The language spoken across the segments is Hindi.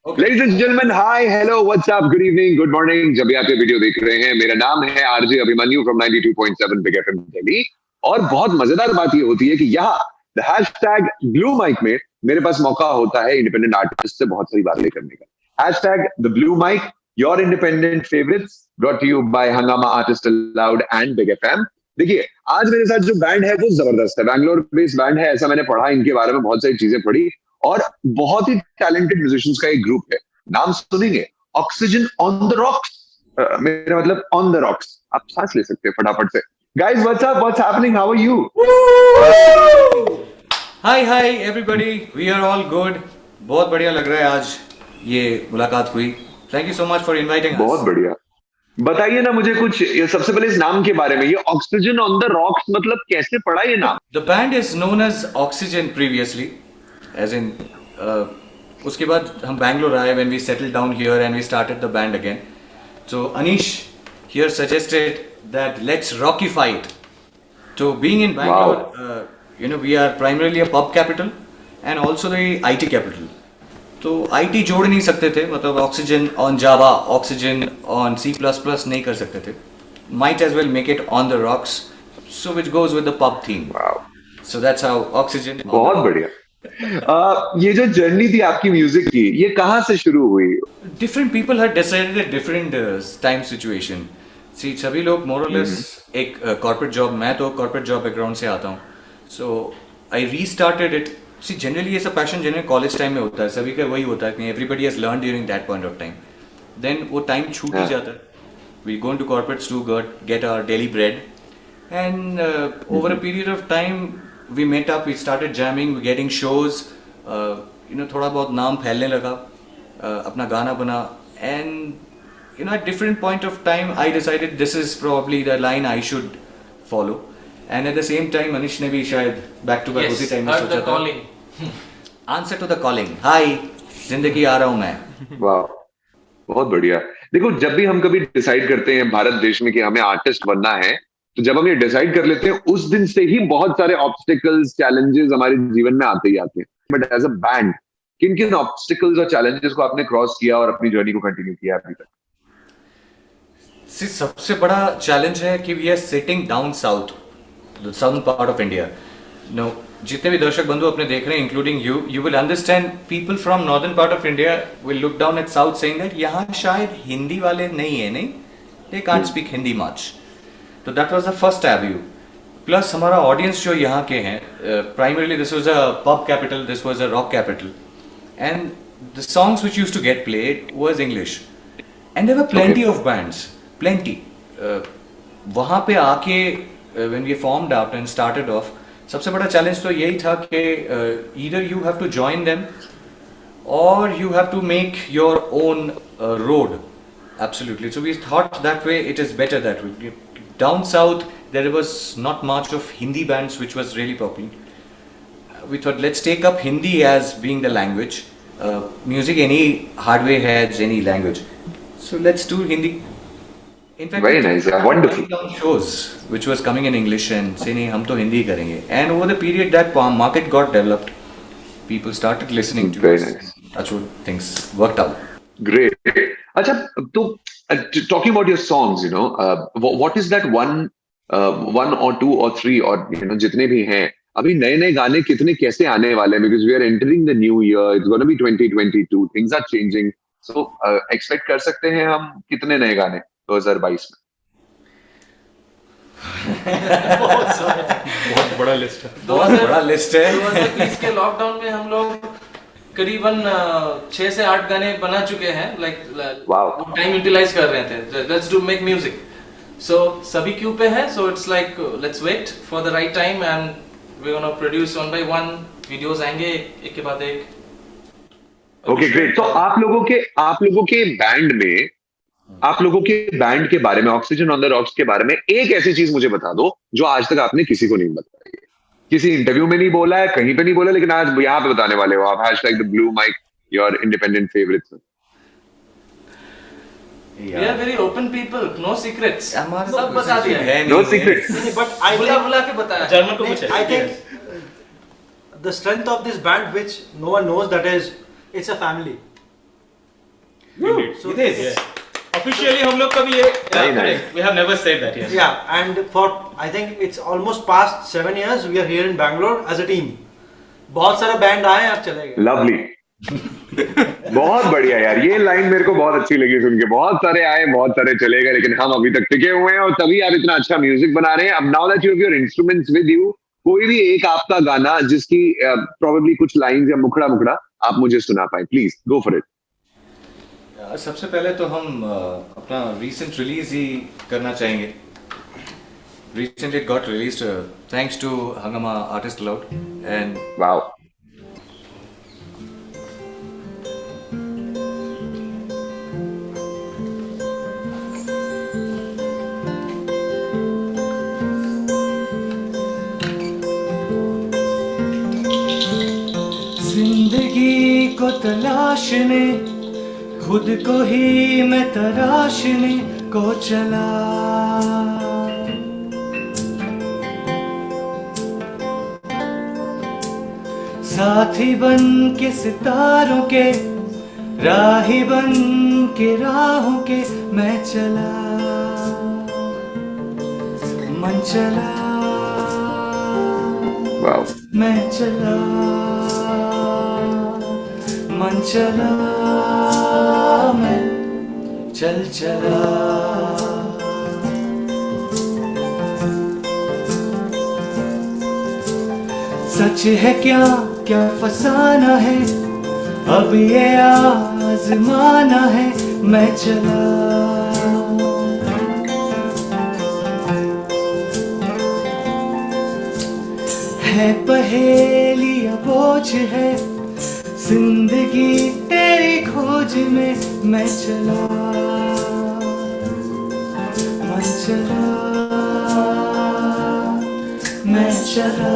Ladies and gentlemen, hi, hello, what's up, good evening, good morning. जब भी आप ये वीडियो देख रहे हैं, मेरा नाम है RJ Abhimanyu from 92.7 big FM Delhi. और बहुत मजेदार बात ये होती है कि यहाँ द हैशटैग ब्लू माइक में मेरे पास मौका होता है इंडिपेंडेंट आर्टिस्ट से बहुत सारी बातें करने का। Hashtag the blue mic, your independent favourites, brought to you by Hungama artist aloud and big FM. देखिए, आज मेरे साथ जो बैंड है वो जबरदस्त है, बैंगलोर बेस्ड बैंड है, ऐसा मैंने पढ़ा, इनके बारे में बहुत सारी चीजें पढ़ी। और बहुत ही टैलेंटेड म्यूजिशियंस का एक ग्रुप है, नाम सुनेंगे, ऑक्सीजन ऑन द रॉक्स। मेरा मतलब ऑन द रॉक्स, आप सांस ले सकते हैं फटाफट से। Guys what's up, what's happening, how are you? Hi hi everybody, we are all good. बहुत बढ़िया लग रहा है आज ये मुलाकात हुई। Thank you so much for inviting us. बहुत बढ़िया। बताइए ना मुझे कुछ, ये सबसे पहले इस नाम के बारे में, ये ऑक्सीजन ऑन द रॉक्स मतलब कैसे पड़ा ये नाम? The band is known as oxygen previously, as in उसके बाद हम बैंगलोर आए when we settled down here and we started the band again. So Anish here suggested that let's rockify it. So being in Bangalore, we are primarily a pub capital and also the IT capital. तो IT जोड़ नहीं सकते थे, मतलब oxygen on Java, oxygen on C++ नहीं कर सकते थे। Might as well make it on the rocks, so which goes with the pub theme. Wow. So that's how oxygen. बहुत बढ़िया। ये जो जर्नी थी आपकी म्यूजिक की, ये कहाँ से शुरू हुई? Different people had decided at different time situation. See, सभी लोग more or less एक corporate job, मैं तो corporate job background से आता हूँ, so I restarted it. See, generally ये सब passion जनरली college time में होता है, सभी का वही होता है कि everybody has learned during that point of time. Then वो time छूट ही जाता है. We go into corporates to get our daily bread, and over a period of time we met up, we started jamming, we getting shows, थोड़ा बहुत नाम फैलने लगा, अपना गाना बना, and at different point of time I decided this is probably the line I should follow, and at the same time Anish ने भी शायद back to back उसी time में सोचा था answer to the calling, hi जिंदगी आ रहा हूँ मैं। वाह, बहुत बढ़िया। देखो, जब भी हम कभी डिसाइड करते हैं भारत देश में कि हमें आर्टिस्ट बनना है, तो जब हम ये डिसाइड कर लेते हैं उस दिन से ही बहुत सारे ऑब्स्टिकल्स, चैलेंजेस हमारे जीवन में आते ही आते हैं। बट एज अ बैंड, किन किन ऑब्स्टिकल्स और चैलेंजेस को आपने क्रॉस किया और अपनी जर्नी को कंटिन्यू किया अभी तक? सबसे बड़ा चैलेंज है कि we are sitting down south, the southern part of India. No, जितने भी दर्शक बंधु अपने देख रहे हैं, including you will understand people from northern part of India will look down at south saying that यहाँ शायद हिंदी वाले नहीं है, नहीं, they can't speak Hindi much. तो that was the first avenue. Plus हमारा ऑडियंस जो यहाँ के हैं, primarily this was a pub capital, this was a rock capital, and the songs which used to get played was English, and there were plenty of bands, plenty. वहाँ पे आके when we formed out and started off, सबसे बड़ा चैलेंज तो यही था कि either you have to join them और you have to make your own road. Absolutely. So we thought that way it is better that way. Down south there was not much of Hindi bands which was really popular. We thought let's take up Hindi as being the language. Music any hardware has any language. So let's do Hindi. In fact, very nice, yeah, wonderful. Shows which was coming in English and say nahi hum to Hindi ही करेंगे. And over the period that market got developed, people started listening to very us. Nice. That's what things worked out. Great. अच्छा, तो talking about your songs, what is that one or two or three or जितने भी हैं, अभी नए नए गाने कितने कैसे आने वाले हैं? Because we are entering the new year, it's going to be 2022, things are changing, so expect कर सकते हैं हम कितने नए गाने 2022 में? बहुत बड़ा लिस्ट है। 2020 के लॉकडाउन में हम लोग करीबन 6 से 8 गाने बना चुके हैं, वो टाइम यूटिलाइज कर रहे थे, let's do make music. So सभी क्यू पे है, so it's like let's wait for the right time and we gonna produce one by one, videos आएंगे एक के बाद एक। Okay, great. तो आप लोगों के बैंड में, आप लोगों के बैंड के बारे में, ऑक्सीजन ऑन द रॉक्स के बारे में एक ऐसी चीज मुझे बता दो जो आज तक आपने किसी को नहीं बताई है, किसी इंटरव्यू में नहीं बोला है, कहीं पे नहीं बोला, लेकिन आज यहाँ पे बताने वाले हो आप। Hashtag the blue mic, your independent favourites. We are very open people, no secrets. सब बता दिया है। No secrets. But I बुला के बताया। जर्मन को कुछ है। I think the strength of this band, which no one knows, that is, it's a family. So It is. Officially हम लोग कभी ये Very nice. we have never said that. Yes. Yeah, and for I think it's almost past 7 years we are here in Bangalore as a team. बहुत सारे बैंड आए और चले गए. लवली बहुत बढ़िया यार, ये लाइन मेरे को बहुत अच्छी लगी सुन के। बहुत सारे आए, बहुत सारे चले गए, लेकिन हम अभी तक टिके हुए हैं और तभी आप इतना अच्छा म्यूजिक बना रहे हैं। अब now that you have your instruments with you, कोई भी एक आपका गाना जिसकी प्रोबेबली कुछ लाइंस या मुखड़ा मुखड़ा आप मुझे सुना पाए, प्लीज गो फॉर इट। सबसे पहले तो हम अपना recent release ही करना चाहेंगे। Recently it got released thanks to Hangama Artist Allowed and wow, जिंदगी को तलाशने खुद को ही मैं तराशने को चला, साथी बन के सितारों के, राही बन के राहों के मैं चला, मन चला, वाओ, मैं चला, मन चला, मैं चल चला। सच है क्या क्या फसाना है, अब ये आजमाना है, मैं चला, है पहेली या बोझ है, जिंदगी तेरी खोज में मैं चला, मन चला, मैं चला,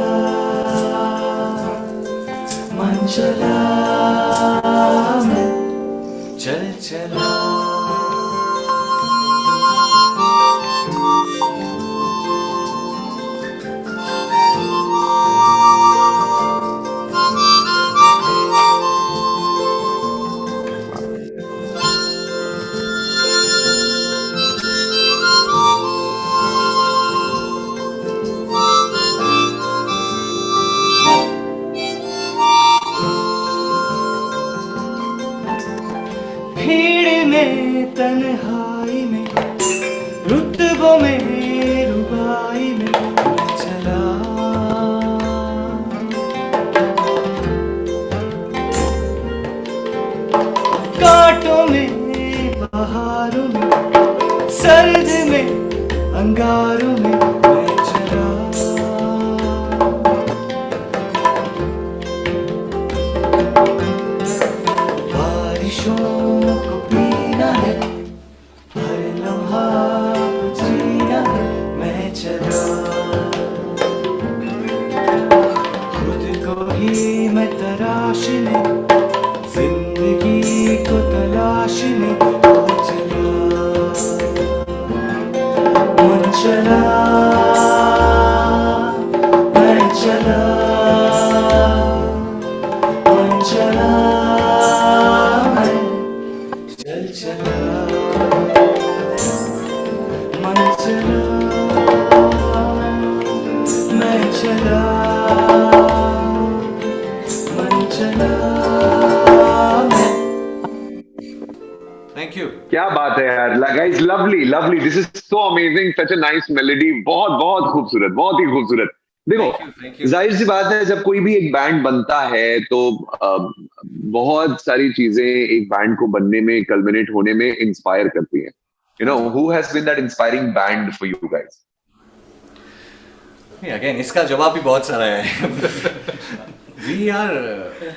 मन चला, मैं चल चला। भीड़ में तन्हाई में, रुतबों में रुबाई में मैं चला, कांटों में बहारों में, सर्द में अंगारों में मैं चला, बारिशों को पीना है, हर लम्हा को जीना है, मैं चला, खुद को ही मैं तराशने, जिंदगी को तलाशने को चला, मन चला, मैं चला, मन चला, चल चला, मन चला, मैं चला, मन चला, मैं। Thank you. क्या बात है यार guys, lovely lovely, this is so amazing, such a nice melody, बहुत बहुत खूबसूरत, बहुत ही खूबसूरत। देखो, Thank you. जाहिर सी बात है, जब कोई भी एक बैंड बनता है तो बहुत सारी चीजें एक बैंड को बनने में, कल्मिनेट होने में इंस्पायर करती हैं। You know, who has been that inspiring band for you guys? Again इसका जवाब भी बहुत सारा है। We are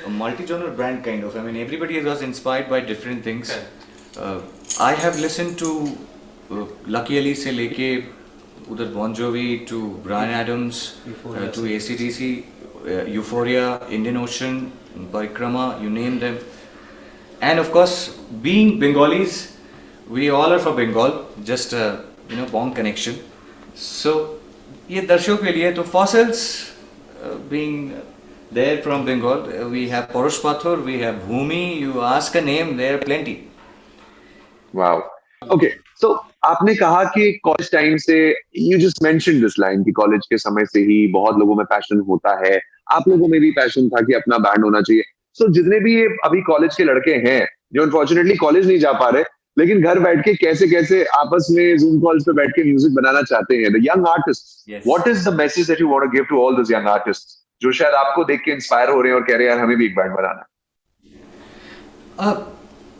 a multi-genre brand kind of. I mean, everybody was inspired by different things. I have listened to Lucky Ali से लेके उधर Bon Jovi to Bryan Adams to AC/DC, Euphoria, Indian Ocean, Parikrama, you name them. And of course, being Bengalis, we all are from Bengal. Just born connection. So ये दर्शकों के लिए तो Fossils being there from Bengal, we have Porosh Pathor, we have Bhumi. You ask a name, there are plenty. Wow, okay, so आपने कहा कि कॉलेज टाइम से, you just mentioned this line कि कॉलेज के समय से ही बहुत लोगों में पैशन होता है, आप लोगों में भी पैशन था कि अपना बैंड होना चाहिए। सो जितने भी ये अभी कॉलेज के लड़के हैं जो अनफॉर्चुनेटली कॉलेज नहीं जा पा रहे, लेकिन घर बैठ के कैसे कैसे आपस में जूम कॉल्स पे बैठ के म्यूजिक बनाना चाहते हैं, the young artist, Yes. What is the message that you want to give to all this young artist जो शायद आपको देख के इंस्पायर हो रहे हैं और कह रहे हैं यार हमें भी एक बैंड बनाना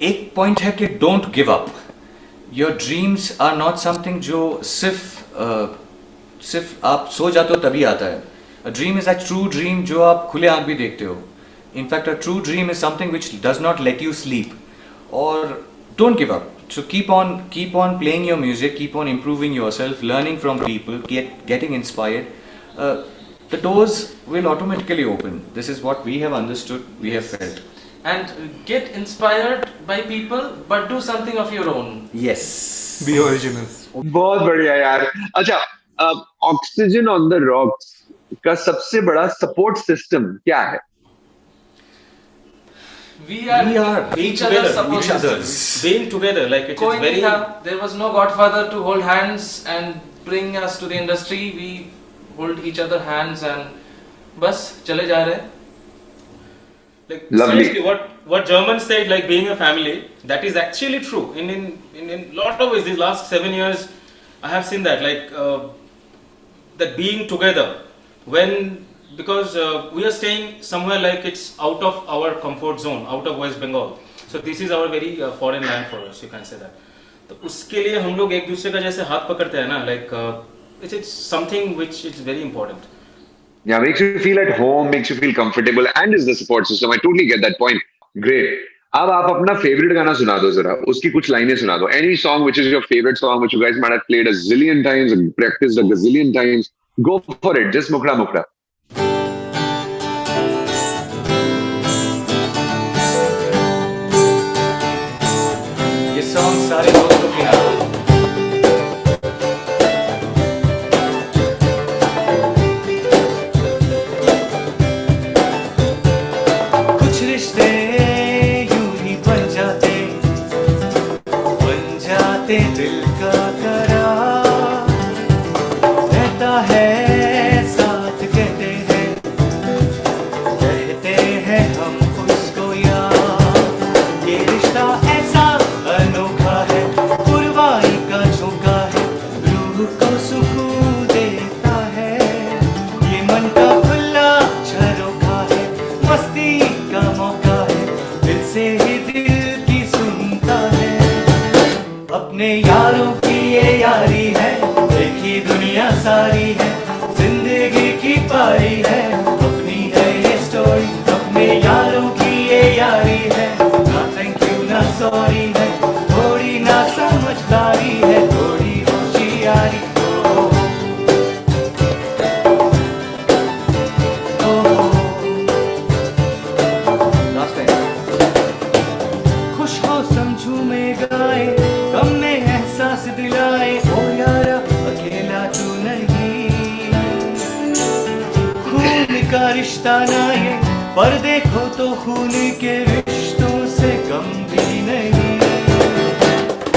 एक पॉइंट है कि don't give up. Your dreams are not something जो सिर्फ आप सो जाते हो तभी आता है। A dream is a true dream जो आप खुले आंख भी देखते हो। In fact a true dream is something which does not let you sleep. और don't give up. So keep on playing your music, keep on improving yourself, learning from people, getting inspired. The doors will automatically open. This is what we have understood, we have felt. And get inspired by people, but do something of your own. Yes. Be original. बहुत बढ़िया यार। अच्छा, ऑक्सीजन ऑन द रॉक्स का सबसे बड़ा सपोर्ट सिस्टम क्या है? We are each other's support systems. Being together, like it is very. There was no godfather to hold hands and bring us to the industry. We hold each other hands and बस चले जा रहे हैं. Like Lovely. seriously, what Germans said, like being a family, that is actually true. In lot of ways, these last 7 years, I have seen that, like that being together when. Because we are staying somewhere like it's out of our comfort zone, out of West Bengal. So this is our very foreign land for us, you can say that. तो उसके लिए हम लोग एक दूसरे का जैसे हाथ पकड़ते हैं ना, like it's something which is very important. Yeah, makes you feel at home, makes you feel comfortable, and is the support system. I totally get that point. Great. अब आप अपना फेवरेट गाना सुना दो जरा, उसकी कुछ लाइनें सुना दो. Any song which is your favorite song, which you guys might have played a zillion times and practiced a gazillion times. Go for it. Just मुखड़ा मुखड़ा. सॉन्ग सारे दोस्तों के नाम। कुछ रिश्ते यूं ही बन जाते दिल का करार रहता है साथ कहते हैं हम उसको यार। ये रिश्ता ऐसा अनोखा है, पुरवाई का झोंका है, रूह को सुकून देता है। ये मन का खुला झरोखा है, मस्ती का मौका है, दिल से ही दिल की सुनता है। अपने यारों की ये यारी है, एक ही दुनिया सारी है, जिंदगी की पारी है, अपनी है ये स्टोरी। अपने यारों की ये यारी है, ना थैंक यू ना सॉरी है, थोड़ी ना समझदारी है, थोड़ी होशियारी। खुश हो समझू में गाए, गम में एहसास दिलाए, ओ यारा अकेला तू नहीं। खून का रिश्ता ना ये, पर देखो तो खून के रिश्तों से कम भी नहीं।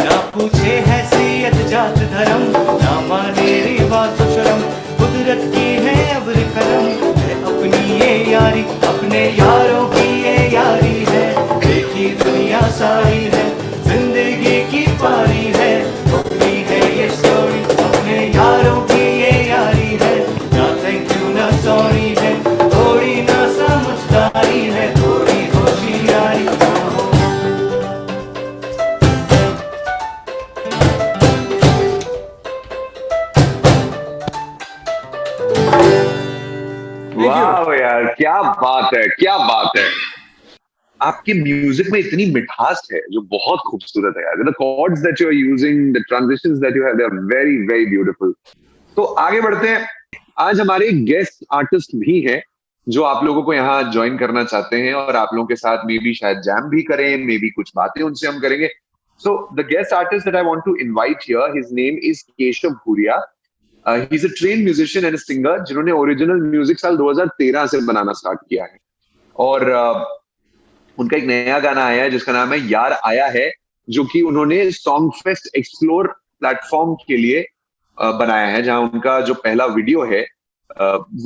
ना पूछे हैसियत जात धर्म, ना माने रिवाज शर्म, कुदरत की है अब्र करम, है अपनी ये यारी, अपने यारों की ये यारी है, देखी दुनिया सारी है, जिंदगी की पारी है, अपनी है ये स्टोरी। अपने यारों की ये यारी है, ना थैंक यू ना सॉरी है, थोड़ी ना समझदारी है, थोड़ी होशियारी। वाह यार, क्या बात है, क्या बात है। आपके म्यूजिक में इतनी मिठास है जो बहुत खूबसूरत है यार। The chords that you are using, the transitions that you have, they are very very beautiful. तो आगे बढ़ते हैं। आज हमारे गेस्ट आर्टिस्ट भी हैं जो आप लोगों को यहाँ ज्वाइन करना चाहते हैं और आप लोगों के साथ मे बी शायद जैम भी करें, मे बी कुछ बातें उनसे हम करेंगे। So the guest artist that I want to invite here, his name is Keshav Bhuria. He's a trained musician and a singer जिन्होंने ओरिजिनल म्यूजिक साल 2013 से बनाना स्टार्ट किया है। और उनका एक नया गाना आया है जिसका नाम है यार आया है, जो कि उन्होंने सॉन्ग फेस्ट एक्सप्लोर प्लेटफॉर्म के लिए बनाया है, जहां उनका जो पहला वीडियो है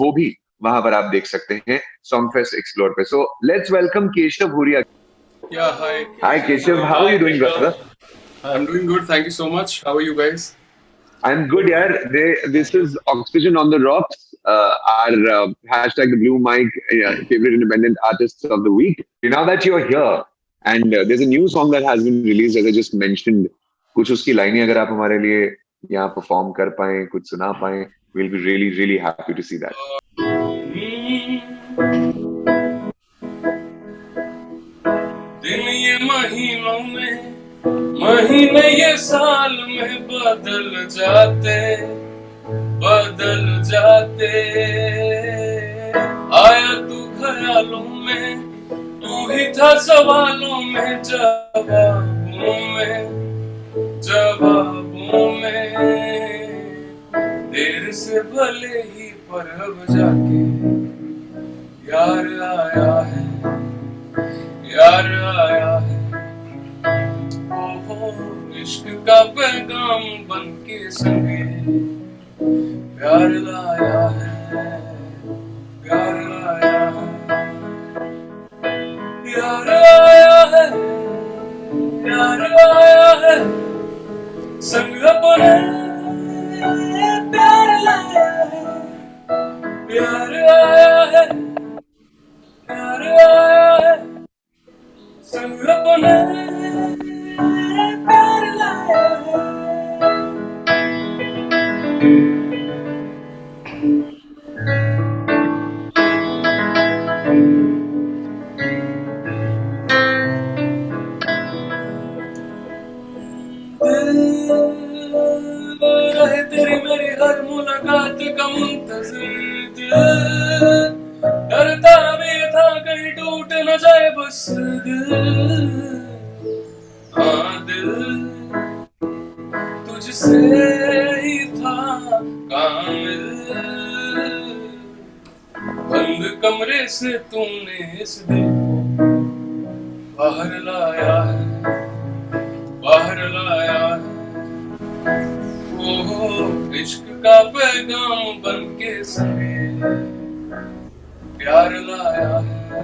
वो भी वहां पर आप देख सकते हैं सॉन्ग फेस्ट एक्सप्लोर पे. So let's welcome Keshav Bhuria. Yeah, hi. Hi Keshav, how are you doing, brother? I'm doing good. Thank you so much. How are you guys? I'm good, yaar. This is Oxygen on the Rocks, our hashtag the Blue Mic favorite independent artists of the week. Now that you're here, and there's a new song that has been released, as I just mentioned. कुछ उसकी लाइनें अगर आप हमारे लिए यहाँ परफॉर्म कर पाए, कुछ सुना पाए, we'll be really, really happy to see that. दिन ये महीनों में, महीने ये साल में बदल जाते, बदल जाते. आया तू ख्यालों में, तू ही था सवालों में, जवाबों में, जवाबों में. देर से भले ही पर अब जाके यार आया है, यार आया है. ओहो इश्क का पैगाम बन के संगे प्यार लाया है, प्यार लाया है. यार आया है, यार आया है, संग अपने प्यार लाया है. प्यार आया है, प्यार आया है, संग अपने प्यार लाया है. रहे तेरी मेरी हर मुलाकात का मुंतज़िर दिल. डरता भी था कहीं टूट न जाए बस दिल. हाँ दिल तुझसे ही था कामिल. बंद कमरे से तूने इस दिल को बाहर लाया है, बाहर लाया है. ओहो इश्क का पैगाम बन के संगे प्यार लाया है,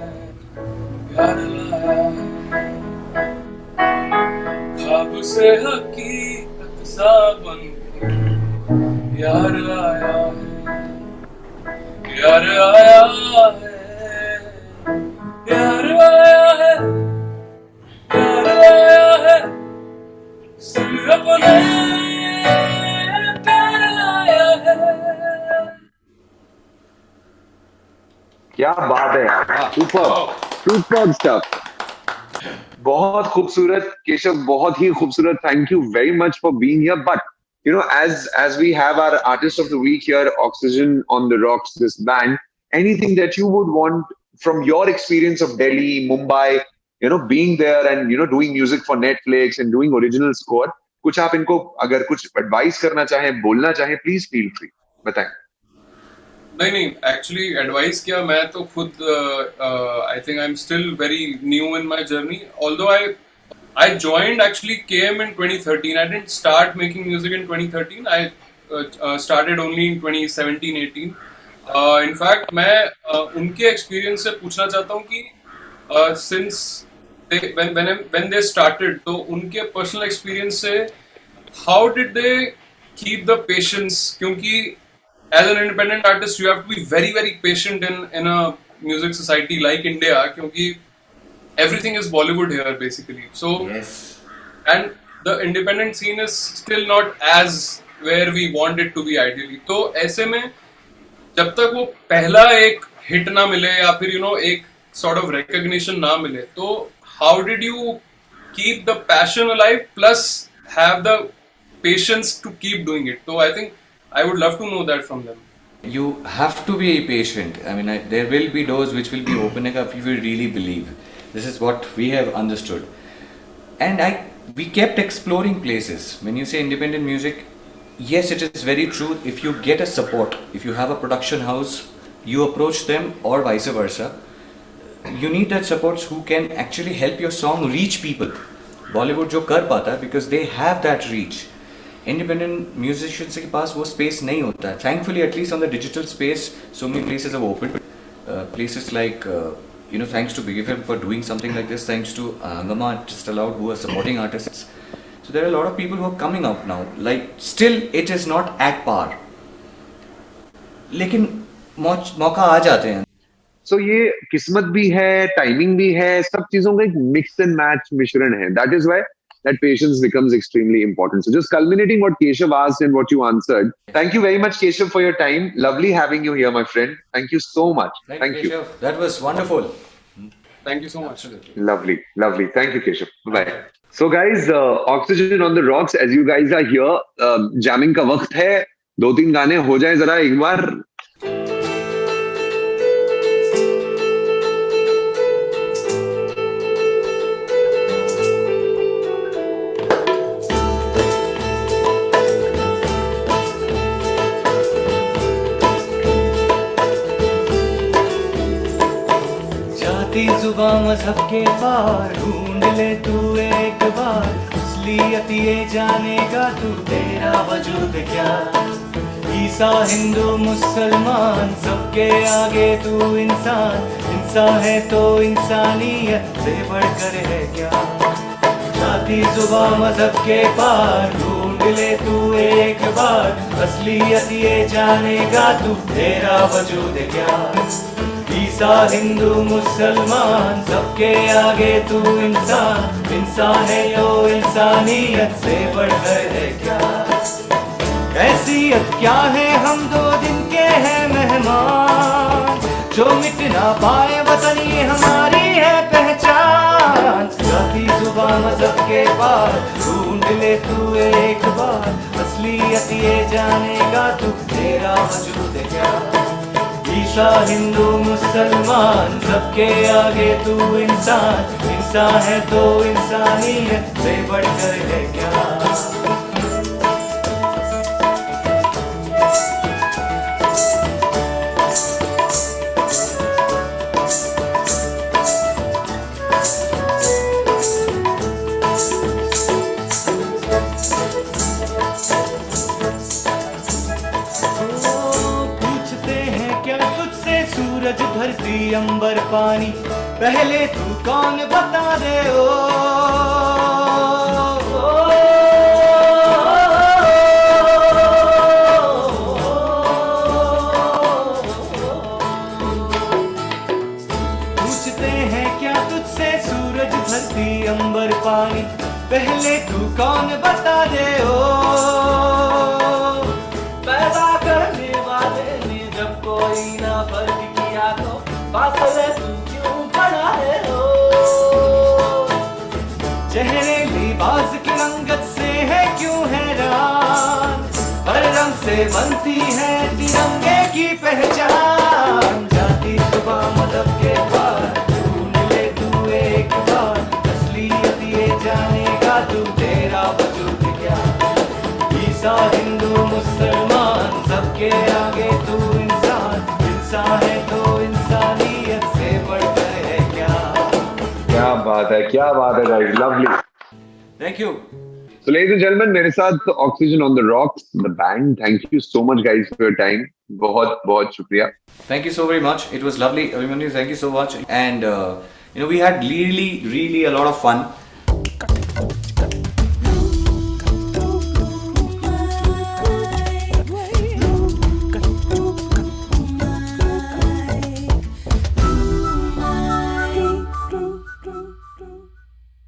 प्यार लाया है. ख्वाब से हकीकत सा बन के यार आया है, यार आया है, यार आया है, यार आया है, संग अपने प्यार लाया है. क्या बात है यार, सुपर सुपर स्टफ. बहुत खूबसूरत केशव, बहुत ही खूबसूरत. Thank you very much for being here. But you know, as we have our artist of the week here, Oxygen on the Rocks, this band, anything that you would want from your experience of Delhi, Mumbai, you know, being there and, you know, doing music for Netflix and doing original score, कुछ आप इनको अगर कुछ एडवाइस करना चाहें, बोलना चाहें, प्लीज फील फ्री, बताएं. नहीं एक्चुअली एडवाइस क्या, मैं तो खुद I think I am still very new in my journey. Although I joined actually KM in 2013. I didn't start making music in 2013. I started only in 2017-18. In fact, मैं उनके experience से पूछना चाहता हूँ कि since when they started, तो उनके personal experience से how did they keep the patience? क्योंकि as an independent artist, you have to be very very patient in a music society like India, क्योंकि everything is Bollywood here basically. So yes. And the independent scene is still not as where we want it to be ideally. तो ऐसे में जब तक वो पहला एक हिट ना मिले या फिर you know एक sort of recognition ना मिले, तो how did you keep the passion alive plus have the patience to keep doing it? So I think I would love to know that from them. You have to be patient. I mean, there will be doors which will be opening up if you really believe. This is what we have understood. And we kept exploring places. When you say independent music, yes, it is very true. If you get a support, if you have a production house, you approach them or vice versa. You need that support who can actually help your song reach people. Bollywood जो कर पाता है, because they have that reach. Independent musicians के पास वो स्पेस नहीं होता है. Thankfully at least on the digital space so many places have open. Places like thanks to Big FM for doing something like this, thanks to Hungama Artists Aloud who are supporting artists. So there are a lot of people who are coming out now. Like still it is not at par. लेकिन मौका आ जाते हैं. So ये किस्मत भी है, टाइमिंग भी है, सब चीजों का एक मिक्स एंड मैच मिश्रण है. That is why that patience becomes extremely important. So just culminating what Keshav asked and what you answered. Thank you very much, Keshav, for your time. Lovely having you here, my friend. Thank you so much. Thank you. Keshav. That was wonderful. Thank you so much. Lovely, lovely. Thank you, Keshav. Bye. So guys, Oxygen on the Rocks, as you guys are here, jamming का वक्त है. 2-3 गाने हो जाए जरा एक बार. जुबा मजहब के पार ढूंढ ले तू एक बार, असलियत ये जानेगा तू तेरा वजूद क्या. ईसा हिंदू मुसलमान सबके आगे तू इंसान, इंसान है तो इंसानियत से बढ़कर है क्या. जाति जुबा मजहब के पार ढूंढ ले तू एक बार, असलियत ये जानेगा तू तेरा वजूद क्या. ईसा हिंदू मुसलमान सबके आगे तू इंसान, इंसान है यो इंसानियत से बढ़कर है क्या. हैसियत क्या है हम 2 दिन के हैं मेहमान, जो मिट ना पाए वतन ये हमारी है पहचान. जाति जुबान मजहब के पार ढूंढ ले तू एक बार, असलियत ये जानेगा तू तेरा वजूद क्या. ईसा हिंदू मुसलमान सबके आगे तू इंसान, इंसान है तो इंसानियत से बढ़कर है क्या. सूरज धरती अंबर पानी, पहले तू कौन बता दे. पूछते हैं क्या तुझसे सूरज धरती अंबर पानी, पहले तू कौन बता दे. पैदा करने वाले ने जब कोई ना फर्क किया तो फासले तू क्यों पड़ा है. चेहरे लिबास की रंगत से है क्यों हैरान, हर रंग से बनती है तिरंगे की पहचान. जाति जुबा मजहब के पार ढूंढ ले तू एक बार, असलियत ये जानेगा तू तेरा वजूद क्या. ईसा हिंदू मुसलमान सबके आगे तू इंसान, इंसान है तो इंसानियत से बढ़कर है क्या. क्या बात है guys. Lovely. Thank you. So ladies and gentlemen, मेरे साथ Oxygen on the Rocks, the band. Thank you so much guys for your time. बहुत बहुत शुक्रिया. Thank you so very much. It was lovely. Abhimanyu, thank you so much. And we had really a lot of fun.